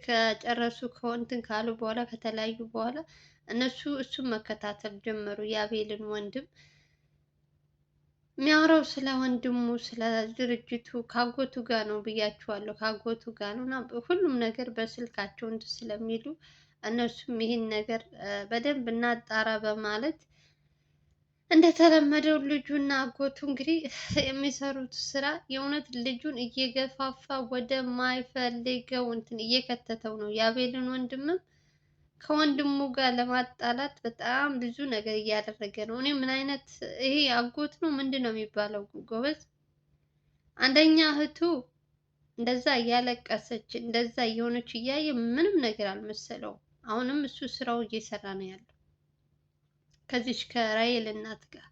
ከጨረሱ ከወንትን ካሉ በኋላ ከተለያዩ በኋላ እሱን መከታተል ጀመሩ። የአቤልን ወንድም የሚያወራው ስለ ወንድሙ ስለ ድርጅቱ ካጎቱ ጋር ነው ብያችኋለሁ። ካጎቱ ጋር ነው እና ሁሉም ነገር በስልካቸው እንትን ስለሚሉ እነሱም ይህን ነገር በደንብ እናጣራ በማለት እንደተለመደው ልጁና አጎቱ እንግዲህ የሚሰሩት ስራ የእውነት ልጁን እየገፋፋ ወደማይፈልገው እንትን እየከተተው ነው። የአቤልን ወንድምም ከወንድሙ ጋር ለማጣላት በጣም ብዙ ነገር እያደረገ ነው። እኔ ምን አይነት ይሄ አጎት ነው ምንድን ነው የሚባለው? ጎበዝ አንደኛ እህቱ እንደዛ እያለቀሰች እንደዛ እየሆነች እያየ ምንም ነገር አልመሰለውም። አሁንም እሱ ስራው እየሰራ ነው ያለው ከዚች ከራሔል እናት ጋር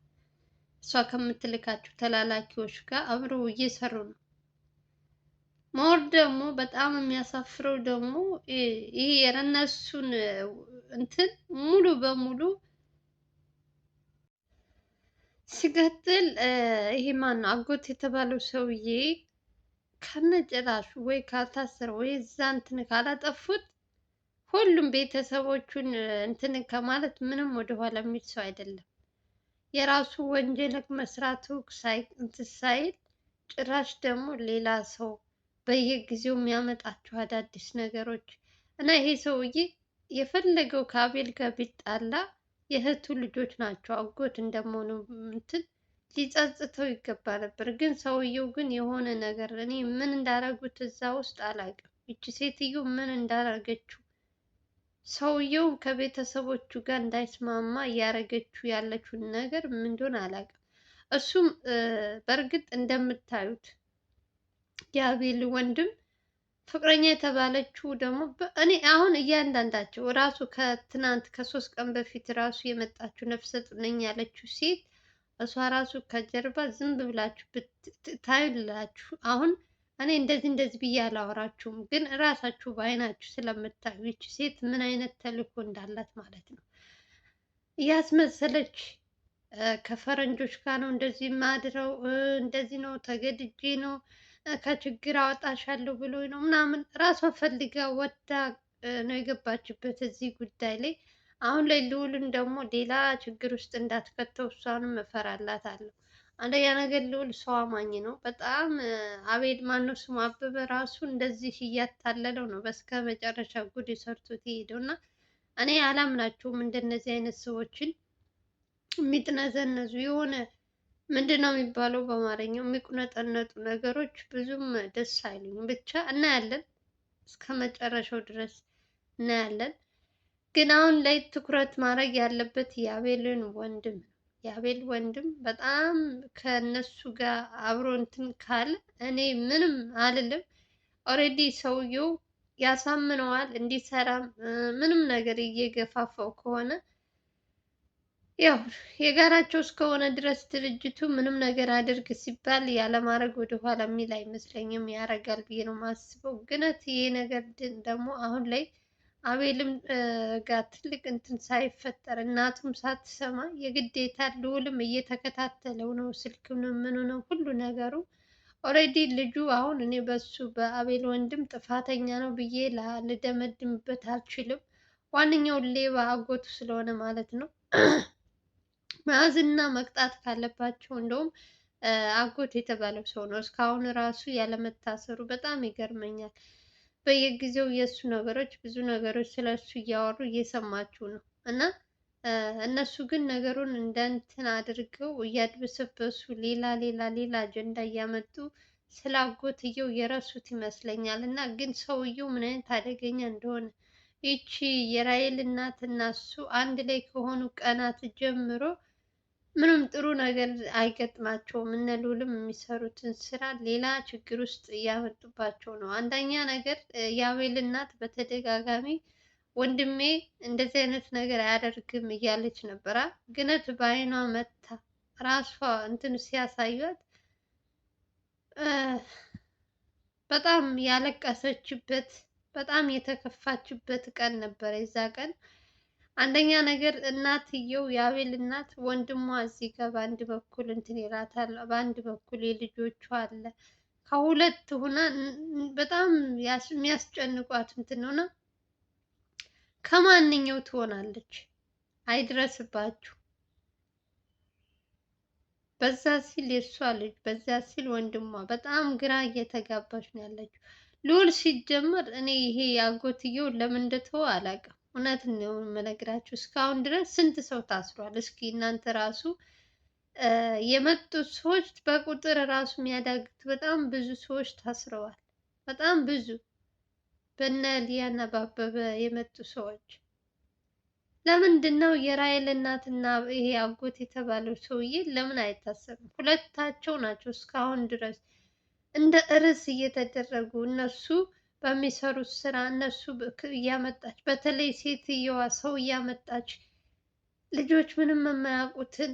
እሷ ከምትልካቸው ተላላኪዎች ጋር አብረው እየሰሩ ነው። ሞር ደግሞ በጣም የሚያሳፍረው ደግሞ ይሄ የእነሱን እንትን ሙሉ በሙሉ ሲቀጥል ይሄ ማን ነው አጎት የተባለው ሰውዬ ከነጭራሹ ወይ ካልታሰረ ወይ እዛ እንትን ካላጠፉት ሁሉም ቤተሰቦቹን እንትን ከማለት ምንም ወደኋላ የሚል ሰው አይደለም። የራሱ ወንጀል መስራቱ እንትን ሳይል ጭራሽ ደግሞ ሌላ ሰው በየጊዜው የሚያመጣቸው አዳዲስ ነገሮች እና ይሄ ሰውዬ የፈለገው ከአቤል ጋር ቢጣላ የእህቱ ልጆች ናቸው። አጎት እንደመሆኑ እንትን ሊጸጽተው ይገባ ነበር። ግን ሰውየው ግን የሆነ ነገር እኔ ምን እንዳደረጉት እዛ ውስጥ አላውቅም። ይቺ ሴትዮ ምን እንዳደረገችው ሰውየው ከቤተሰቦቹ ጋር እንዳይስማማ እያደረገችው ያለችውን ነገር ምን እንደሆነ አላውቅም። እሱም በእርግጥ እንደምታዩት የአቤል ወንድም ፍቅረኛ የተባለችው ደግሞ እኔ አሁን እያንዳንዳቸው ራሱ ከትናንት ከሶስት ቀን በፊት ራሱ የመጣችው ነፍሰ ጡር ነኝ ያለችው ሴት እሷ ራሱ ከጀርባ ዝም ብላችሁ ታዩላችሁ። አሁን እኔ እንደዚህ ብዬ አላወራችሁም፣ ግን እራሳችሁ በአይናችሁ ስለምታዩ ይቺ ሴት ምን አይነት ተልእኮ እንዳላት ማለት ነው። እያስመሰለች ከፈረንጆች ጋር ነው እንደዚህ ማድረው፣ እንደዚህ ነው ተገድጄ ነው ከችግር አወጣሻለሁ ብሎ ነው ምናምን ራሷ ፈልጋ ወዳ ነው የገባችበት እዚህ ጉዳይ ላይ። አሁን ላይ ልዑልን ደግሞ ሌላ ችግር ውስጥ እንዳትከተው እሷንም እፈራላታለሁ። አንደኛ ነገር ልዑል ሰው አማኝ ነው በጣም። አቤል ማነው ስሙ አበበ ራሱ እንደዚህ እያታለለው ነው በስከ መጨረሻ ጉድ ሰርቶት የሄደው እና እኔ አላምናቸውም እንደነዚህ አይነት ሰዎችን የሚጥነዘነዙ የሆነ ምንድን ነው የሚባለው በአማርኛው የሚቁነጠነጡ ነገሮች ብዙም ደስ አይሉኝም። ብቻ እናያለን እስከ መጨረሻው ድረስ እናያለን። ግን አሁን ላይ ትኩረት ማድረግ ያለበት የአቤልን ወንድም ነው። የአቤል ወንድም በጣም ከነሱ ጋር አብሮ እንትን ካለ እኔ ምንም አልልም። ኦልሬዲ ሰውየው ያሳምነዋል እንዲሰራም ምንም ነገር እየገፋፋው ከሆነ ያው የጋራቸው እስከሆነ ድረስ ድርጅቱ ምንም ነገር አድርግ ሲባል ያለማድረግ ወደኋላ የሚል አይመስለኝም። ያደርጋል ብዬ ነው የማስበው። ግነት ይሄ ነገር ደግሞ አሁን ላይ አቤልም ጋር ትልቅ እንትን ሳይፈጠር እናቱም ሳትሰማ የግዴታ ልዑልም እየተከታተለው ነው። ስልክም ምኑ ነው ሁሉ ነገሩ። ኦልሬዲ ልጁ አሁን እኔ በሱ በአቤል ወንድም ጥፋተኛ ነው ብዬ ልደመድምበት አልችልም። ዋነኛው ሌባ አጎቱ ስለሆነ ማለት ነው። መያዝና መቅጣት ካለባቸው እንደውም አጎት የተባለው ሰው ነው። እስካሁን ራሱ ያለመታሰሩ በጣም ይገርመኛል። በየጊዜው የእሱ ነገሮች ብዙ ነገሮች ስለሱ እያወሩ እየሰማችሁ ነው። እና እነሱ ግን ነገሩን እንደ እንትን አድርገው እያድበሰበሱ ሌላ አጀንዳ እያመጡ ስለ አጎትየው የረሱት ይመስለኛል። እና ግን ሰውየው ምን አይነት አደገኛ እንደሆነ ይቺ የራሔል እናት እና እሱ አንድ ላይ ከሆኑ ቀናት ጀምሮ ምንም ጥሩ ነገር አይገጥማቸውም። እነ ልዑልም የሚሰሩትን ስራ ሌላ ችግር ውስጥ እያመጡባቸው ነው። አንደኛ ነገር የአቤል እናት በተደጋጋሚ ወንድሜ እንደዚህ አይነት ነገር አያደርግም እያለች ነበራ። ግነት በአይኗ መታ ራሷ እንትን ሲያሳዩት በጣም ያለቀሰችበት በጣም የተከፋችበት ቀን ነበረ የዛ ቀን። አንደኛ ነገር እናትየው የአቤል እናት ወንድሟ እዚህ ጋር በአንድ በኩል እንትን ይላታል፣ በአንድ በኩል የልጆቿ አለ። ከሁለት ሆና በጣም የሚያስጨንቋት እንትን ነውና ከማንኛው ትሆናለች? አይድረስባችሁ። በዛ ሲል የእሷ ልጅ፣ በዛ ሲል ወንድሟ፣ በጣም ግራ እየተጋባች ነው ያለችው። ልዑል ሲጀመር እኔ ይሄ አጎትየው ለምን እንደተወ አላውቅም። እውነት ነው የምነግራችሁ። እስካሁን ድረስ ስንት ሰው ታስሯል? እስኪ እናንተ ራሱ የመጡት ሰዎች በቁጥር ራሱ የሚያዳግት በጣም ብዙ ሰዎች ታስረዋል። በጣም ብዙ በነ ሊያና በአበበ የመጡ ሰዎች። ለምንድን ነው የራሔል እናትና ይሄ አጎት የተባለው ሰውዬ ለምን አይታሰብም? ሁለታቸው ናቸው እስካሁን ድረስ እንደ ርዕስ እየተደረጉ እነሱ በሚሰሩት ስራ እነሱ እያመጣች፣ በተለይ ሴትየዋ ሰው እያመጣች ልጆች ምንም የማያውቁትን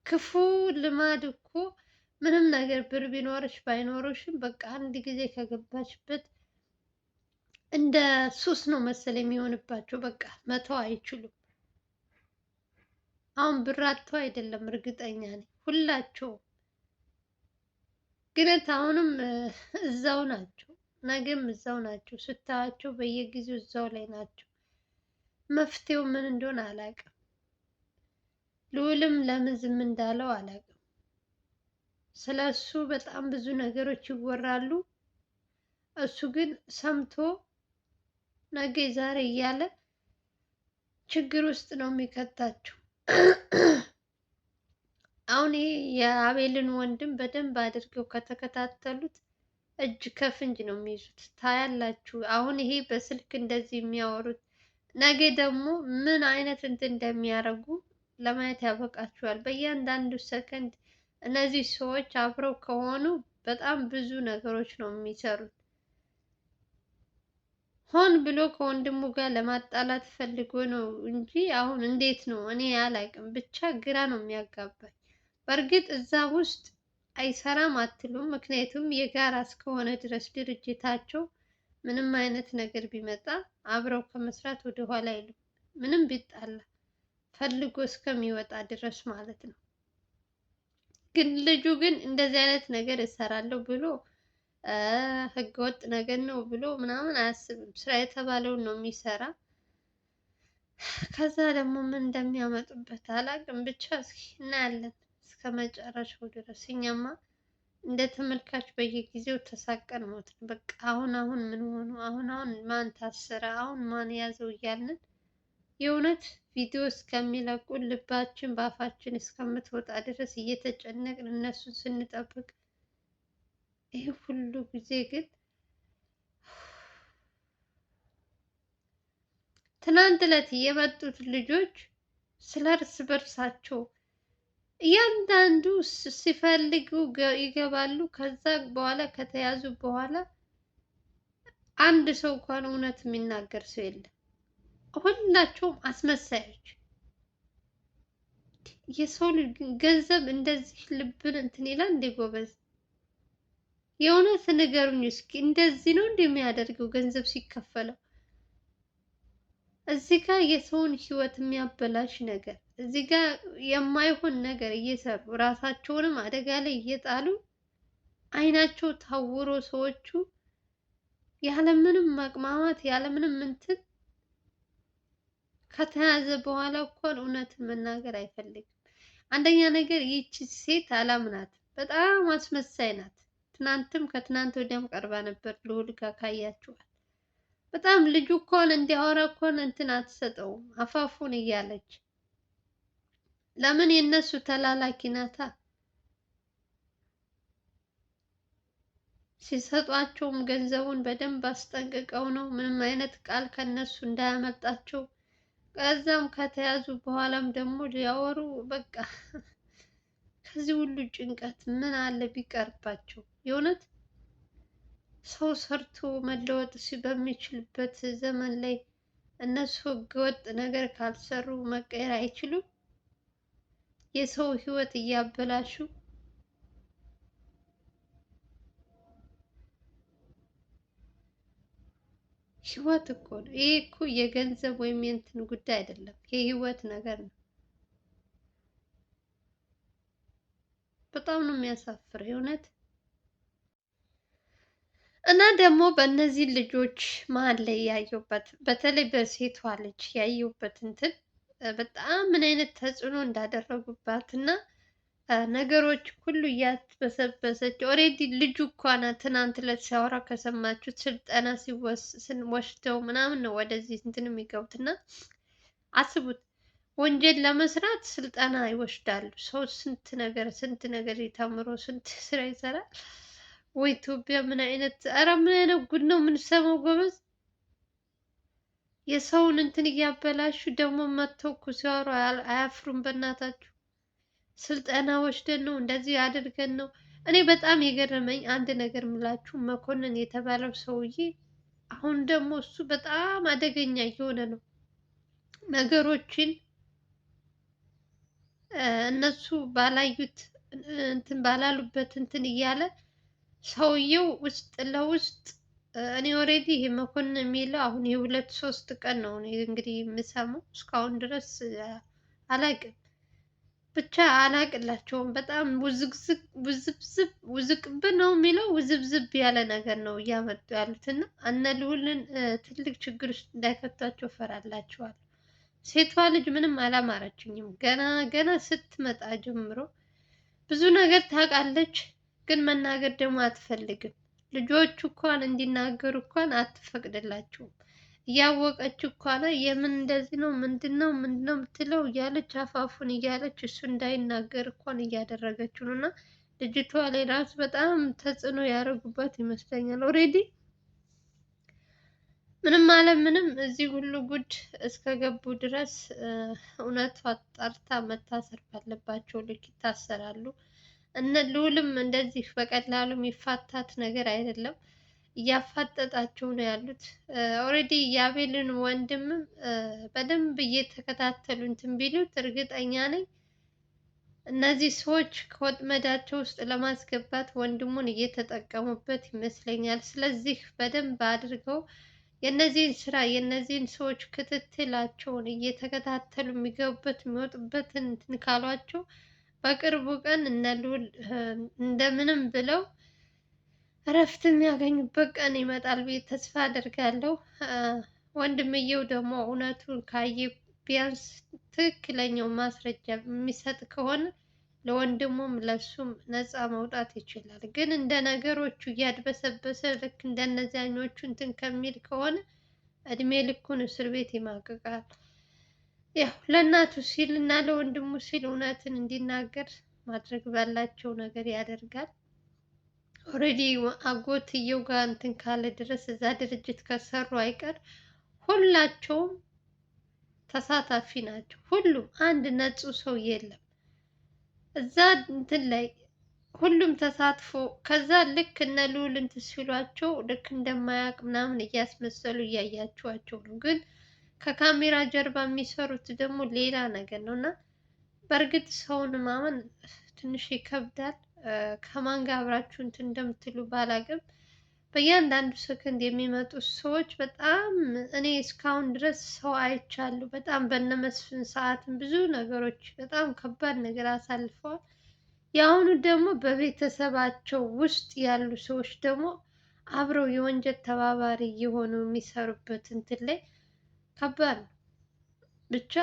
ክፉ ልማድ እኮ ምንም ነገር ብር ቢኖርሽ ባይኖርሽም በቃ አንድ ጊዜ ከገባችበት እንደ ሱስ ነው መሰል የሚሆንባቸው። በቃ መተው አይችሉም። አሁን ብር አጥተው አይደለም፣ እርግጠኛ ነኝ ሁላቸውም። ግን አሁንም እዛው ናቸው፣ ነገም እዛው ናቸው። ስታያቸው በየጊዜው እዛው ላይ ናቸው። መፍትሄው ምን እንደሆነ አላውቅም። ልዑልም ለምን ዝም እንዳለው አላውቅም። ስለ እሱ በጣም ብዙ ነገሮች ይወራሉ። እሱ ግን ሰምቶ ነገ ዛሬ እያለ ችግር ውስጥ ነው የሚከታቸው። አሁን ይሄ የአቤልን ወንድም በደንብ አድርገው ከተከታተሉት እጅ ከፍንጅ ነው የሚይዙት። ታያላችሁ። አሁን ይሄ በስልክ እንደዚህ የሚያወሩት ነገ ደግሞ ምን አይነት እንትን እንደሚያደርጉ ለማየት ያበቃችኋል። በእያንዳንዱ ሰከንድ እነዚህ ሰዎች አብረው ከሆኑ በጣም ብዙ ነገሮች ነው የሚሰሩት። ሆን ብሎ ከወንድሙ ጋር ለማጣላት ፈልጎ ነው እንጂ አሁን እንዴት ነው እኔ አላውቅም። ብቻ ግራ ነው የሚያጋባኝ። በእርግጥ እዛ ውስጥ አይሰራም አትሉም? ምክንያቱም የጋራ እስከሆነ ድረስ ድርጅታቸው ምንም አይነት ነገር ቢመጣ አብረው ከመስራት ወደ ኋላ አይሉም። ምንም ቢጣላ ፈልጎ እስከሚወጣ ድረስ ማለት ነው። ግን ልጁ ግን እንደዚህ አይነት ነገር እሰራለሁ ብሎ ህገወጥ ነገር ነው ብሎ ምናምን አያስብም። ስራ የተባለውን ነው የሚሰራ። ከዛ ደግሞ ምን እንደሚያመጡበት አላውቅም። ብቻ እስኪ እናያለን እስከ መጨረሻው ድረስ። እኛማ እንደ ተመልካች በየጊዜው ተሳቀን ሞት ነው። በቃ አሁን ምን ሆኑ፣ አሁን ማን ታሰረ፣ አሁን ማን ያዘው እያልን የእውነት ቪዲዮ እስከሚለቁ ልባችን በአፋችን እስከምትወጣ ድረስ እየተጨነቅን እነሱን ስንጠብቅ ይህ ሁሉ ጊዜ ግን ትናንት ዕለት የመጡት ልጆች ስለ እርስ በርሳቸው እያንዳንዱ ሲፈልጉ ይገባሉ። ከዛ በኋላ ከተያዙ በኋላ አንድ ሰው እንኳን እውነት የሚናገር ሰው የለም። ሁላቸውም አስመሳዮች። የሰው ልጅ ገንዘብ እንደዚህ ልብን እንትን ይላል እንዴ ጎበዝ? የእውነት ንገሩኝ እስኪ። እንደዚህ ነው እንደሚያደርገው ገንዘብ ሲከፈለው? እዚህ ጋር የሰውን ህይወት የሚያበላሽ ነገር፣ እዚህ ጋር የማይሆን ነገር እየሰሩ ራሳቸውንም አደጋ ላይ እየጣሉ አይናቸው ታውሮ ሰዎቹ ያለምንም ማቅማማት ያለምንም እንትን ከተያዘ በኋላ እንኳን እውነትን መናገር አይፈልግም። አንደኛ ነገር ይቺ ሴት አላምናት፣ በጣም አስመሳይ ናት። ትናንትም ከትናንት ወዲያም ቀርባ ነበር ልዑል ጋር ካያችኋል። በጣም ልጁ እንኳን እንዲያወራ እንኳን እንትን አትሰጠውም፣ አፋፉን እያለች። ለምን የነሱ ተላላኪ ናታ። ሲሰጧቸውም ገንዘቡን በደንብ አስጠንቅቀው ነው ምንም አይነት ቃል ከነሱ እንዳያመልጣቸው። ከዛም ከተያዙ በኋላም ደግሞ ሊያወሩ በቃ ከዚህ ሁሉ ጭንቀት ምን አለ ቢቀርባቸው። የእውነት ሰው ሰርቶ መለወጥ በሚችልበት ዘመን ላይ እነሱ ህገወጥ ነገር ካልሰሩ መቀየር አይችሉም። የሰው ህይወት እያበላሹ ህይወት እኮ ነው ይሄ እኮ የገንዘብ ወይም የእንትን ጉዳይ አይደለም፣ የህይወት ነገር ነው። በጣም ነው የሚያሳፍር የእውነት። እና ደግሞ በእነዚህ ልጆች መሀል ላይ ያየሁበት በተለይ በሴቷ ልጅ ያየሁበት እንትን በጣም ምን አይነት ተጽዕኖ እንዳደረጉባት እና ነገሮች ሁሉ እያትበሰበሰች ኦልሬዲ ልጁ እኳ ናት። ትናንት ዕለት ሲያወራ ከሰማችሁት ስልጠና ወስደው ምናምን ነው ወደዚህ እንትን የሚገቡት እና አስቡት ወንጀል ለመስራት ስልጠና ይወስዳሉ። ሰው ስንት ነገር ተምሮ ስንት ስራ ይሰራል። ወይ ኢትዮጵያ ምን አይነት ኧረ ምን አይነት ጉድ ነው የምንሰማው ጎበዝ። የሰውን እንትን እያበላሹ ደግሞ መጥተው እኮ ሲያወሩ አያፍሩም በእናታችሁ። ስልጠና ወስደን ነው እንደዚህ አድርገን ነው። እኔ በጣም የገረመኝ አንድ ነገር ምላችሁ መኮንን የተባለው ሰውዬ አሁን ደግሞ እሱ በጣም አደገኛ እየሆነ ነው ነገሮችን እነሱ ባላዩት እንትን ባላሉበት እንትን እያለ ሰውየው ውስጥ ለውስጥ እኔ ኦልሬዲ ይሄ መኮንን የሚለው አሁን የሁለት ሶስት ቀን ነው እኔ እንግዲህ የምሰማው እስካሁን ድረስ አላቅም። ብቻ አላቅላቸውም። በጣም ውዝብዝብ ውዝቅብ ነው የሚለው ውዝብዝብ ያለ ነገር ነው እያመጡ ያሉት እና እነ ልዑልን ትልቅ ችግር ውስጥ እንዳይከቷቸው እፈራላቸዋለሁ። ሴቷ ልጅ ምንም አላማረችኝም። ገና ስትመጣ ጀምሮ ብዙ ነገር ታውቃለች፣ ግን መናገር ደግሞ አትፈልግም። ልጆቹ እንኳን እንዲናገሩ እንኳን አትፈቅድላቸውም። እያወቀች እንኳን የምን እንደዚህ ነው ምንድነው የምትለው እያለች አፋፉን እያለች እሱ እንዳይናገር እንኳን እያደረገችው ነው። እና ልጅቷ ላይ ራሱ በጣም ተጽዕኖ ያደረጉባት ይመስለኛል ኦልሬዲ ምንም አለ ምንም እዚህ ሁሉ ጉድ እስከገቡ ድረስ እውነቷ ጠርታ መታሰር ባለባቸው ልክ ይታሰራሉ። እነ ልዑልም እንደዚህ በቀላሉ የሚፋታት ነገር አይደለም፣ እያፋጠጣቸው ነው ያሉት። ኦልሬዲ የአቤልን ወንድምም በደንብ እየተከታተሉ እንትን ቢሉት እርግጠኛ ነኝ እነዚህ ሰዎች ከወጥመዳቸው ውስጥ ለማስገባት ወንድሙን እየተጠቀሙበት ይመስለኛል። ስለዚህ በደንብ አድርገው የእነዚህን ስራ የእነዚህን ሰዎች ክትትላቸውን እየተከታተሉ የሚገቡበት የሚወጡበትን እንትን ካሏቸው በቅርቡ ቀን እነ ልዑል እንደምንም ብለው እረፍት የሚያገኙበት ቀን ይመጣል ብዬ ተስፋ አደርጋለሁ። ወንድምየው ደግሞ እውነቱን ካየ ቢያንስ ትክክለኛው ማስረጃ የሚሰጥ ከሆነ ለወንድሙም ለሱም ነፃ መውጣት ይችላል። ግን እንደ ነገሮቹ እያድበሰበሰ ልክ እንደነዚያኞቹ እንትን ከሚል ከሆነ እድሜ ልኩን እስር ቤት ይማቅቃል። ያው ለእናቱ ሲል እና ለወንድሙ ሲል እውነትን እንዲናገር ማድረግ ባላቸው ነገር ያደርጋል። ኦልሬዲ አጎትየው ጋር እንትን ካለ ድረስ እዛ ድርጅት ከሰሩ አይቀር ሁላቸውም ተሳታፊ ናቸው። ሁሉም አንድ ነጹ ሰው የለም እዛ እንትን ላይ ሁሉም ተሳትፎ ከዛ ልክ እነ ልዑል እንትን ሲሏቸው ልክ እንደማያውቅ ምናምን እያስመሰሉ እያያቸዋቸው ነው። ግን ከካሜራ ጀርባ የሚሰሩት ደግሞ ሌላ ነገር ነው እና በእርግጥ ሰውን ማመን ትንሽ ይከብዳል። ከማን ጋር አብራችሁ እንትን እንደምትሉ ባላቅም በእያንዳንዱ ሰከንድ የሚመጡ ሰዎች በጣም እኔ እስካሁን ድረስ ሰው አይቻለሁ። በጣም በነመስፍን ሰዓትም ብዙ ነገሮች በጣም ከባድ ነገር አሳልፈዋል። የአሁኑ ደግሞ በቤተሰባቸው ውስጥ ያሉ ሰዎች ደግሞ አብረው የወንጀል ተባባሪ እየሆኑ የሚሰሩበት እንትን ላይ ከባድ ነው። ብቻ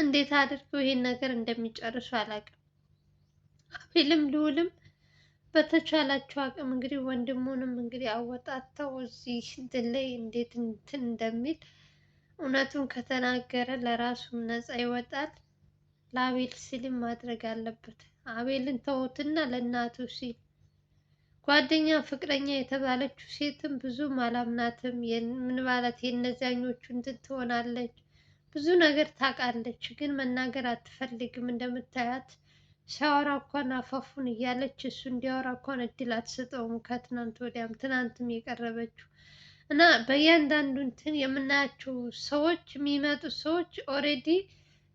እንዴት አድርገው ይሄን ነገር እንደሚጨርሱ አላውቅም። አቤልም ልዑልም በተቻላቸው አቅም እንግዲህ ወንድሙንም እንግዲህ አወጣተው እዚህ እንትን ላይ እንዴት እንትን እንደሚል እውነቱን ከተናገረ ለራሱም ነፃ ይወጣል። ለአቤል ሲልም ማድረግ አለበት። አቤልን ተውትና ለእናቱ ሲል ጓደኛ ፍቅረኛ የተባለችው ሴትም ብዙም አላምናትም። ምን ማለት የእነዚያኞቹ እንትን ትሆናለች፣ ብዙ ነገር ታውቃለች፣ ግን መናገር አትፈልግም። እንደምታያት ሲያወራ እንኳን አፋፉን እያለች እሱ እንዲያወራ እንኳን እድል አትሰጠውም። ከትናንት ወዲያም ትናንትም የቀረበችው እና በእያንዳንዱ እንትን የምናያቸው ሰዎች የሚመጡ ሰዎች ኦልሬዲ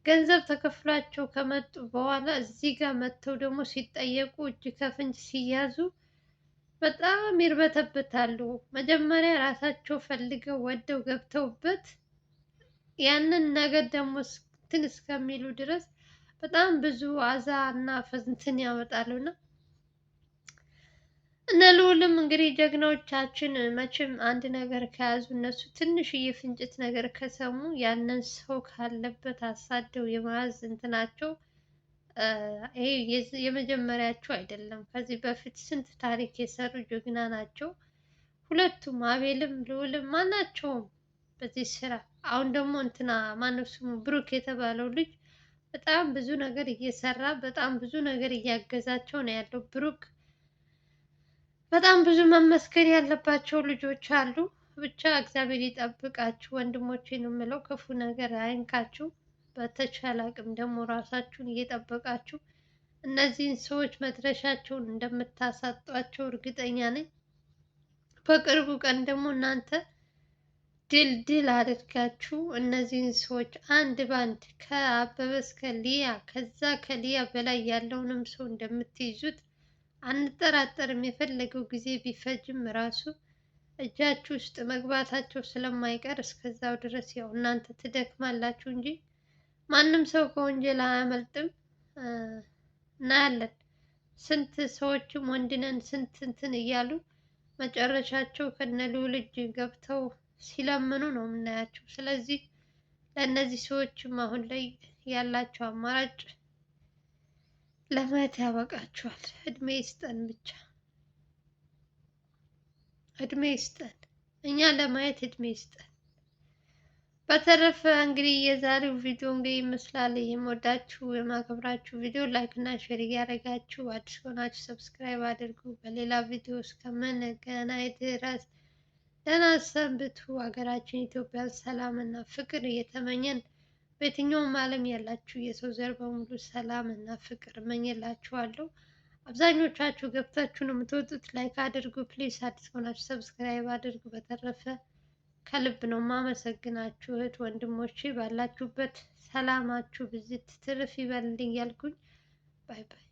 ገንዘብ ተከፍሏቸው ከመጡ በኋላ እዚህ ጋር መጥተው ደግሞ ሲጠየቁ እጅ ከፍንጅ ሲያዙ በጣም ይርበተበታሉ። መጀመሪያ ራሳቸው ፈልገው ወደው ገብተውበት ያንን ነገር ደግሞ እንትን እስከሚሉ ድረስ በጣም ብዙ አዛ እና እንትን ያመጣሉ እና እነ ልዑልም እንግዲህ ጀግናዎቻችን መቼም አንድ ነገር ከያዙ እነሱ ትንሽዬ ፍንጭት ነገር ከሰሙ ያንን ሰው ካለበት አሳደው የመያዝ እንትናቸው ይሄ የመጀመሪያቸው አይደለም። ከዚህ በፊት ስንት ታሪክ የሰሩ ጀግና ናቸው ሁለቱም፣ አቤልም ልዑልም ማናቸውም በዚህ ስራ። አሁን ደግሞ እንትና ማነው ስሙ ብሩክ የተባለው ልጅ በጣም ብዙ ነገር እየሰራ በጣም ብዙ ነገር እያገዛቸው ነው ያለው። ብሩክ በጣም ብዙ መመስገን ያለባቸው ልጆች አሉ። ብቻ እግዚአብሔር ይጠብቃችሁ ወንድሞቼ ነው የምለው፣ ክፉ ነገር አይንካችሁ። በተቻለ አቅም ደግሞ ራሳችሁን እየጠበቃችሁ እነዚህን ሰዎች መድረሻቸውን እንደምታሳጧቸው እርግጠኛ ነኝ። በቅርቡ ቀን ደግሞ እናንተ ድል አድርጋችሁ እነዚህን ሰዎች አንድ ባንድ ከአበበ እስከ ሊያ ከዛ ከሊያ በላይ ያለውንም ሰው እንደምትይዙት አንጠራጠርም። የፈለገው ጊዜ ቢፈጅም ራሱ እጃችሁ ውስጥ መግባታቸው ስለማይቀር እስከዛው ድረስ ያው እናንተ ትደክማላችሁ እንጂ ማንም ሰው ከወንጀል አያመልጥም። እናያለን። ስንት ሰዎችም ወንድነን ስንት እንትን እያሉ መጨረሻቸው ከነ ልዑል እጅ ገብተው ሲለምኑ ነው የምናያቸው። ስለዚህ ለእነዚህ ሰዎችም አሁን ላይ ያላቸው አማራጭ ለማየት ያበቃቸዋል። እድሜ ይስጠን፣ ብቻ እድሜ ይስጠን፣ እኛ ለማየት እድሜ ይስጠን። በተረፈ እንግዲህ የዛሬው ቪዲዮ እንግዲህ ይመስላል። የምወዳችሁ የማከብራችሁ ቪዲዮ ላይክ እና ሼር እያደረጋችሁ አዲስ ሆናችሁ ሰብስክራይብ አድርጉ። በሌላ ቪዲዮ እስከምንገናኝ ድረስ ደህና ሰንብቱ። ሀገራችን ኢትዮጵያ ሰላም እና ፍቅር እየተመኘን በየትኛውም ዓለም ያላችሁ የሰው ዘር በሙሉ ሰላም እና ፍቅር እመኝላችኋለሁ። አብዛኞቻችሁ ገብታችሁ ነው የምትወጡት። ላይክ አድርጉ ፕሊዝ። አዲስ ሆናችሁ ሰብስክራይብ አድርጉ። በተረፈ ከልብ ነው ማመሰግናችሁ እህት ወንድሞቼ። ባላችሁበት ሰላማችሁ ብዝት ትርፍ ይበልልኝ ያልኩኝ ባይ ባይ።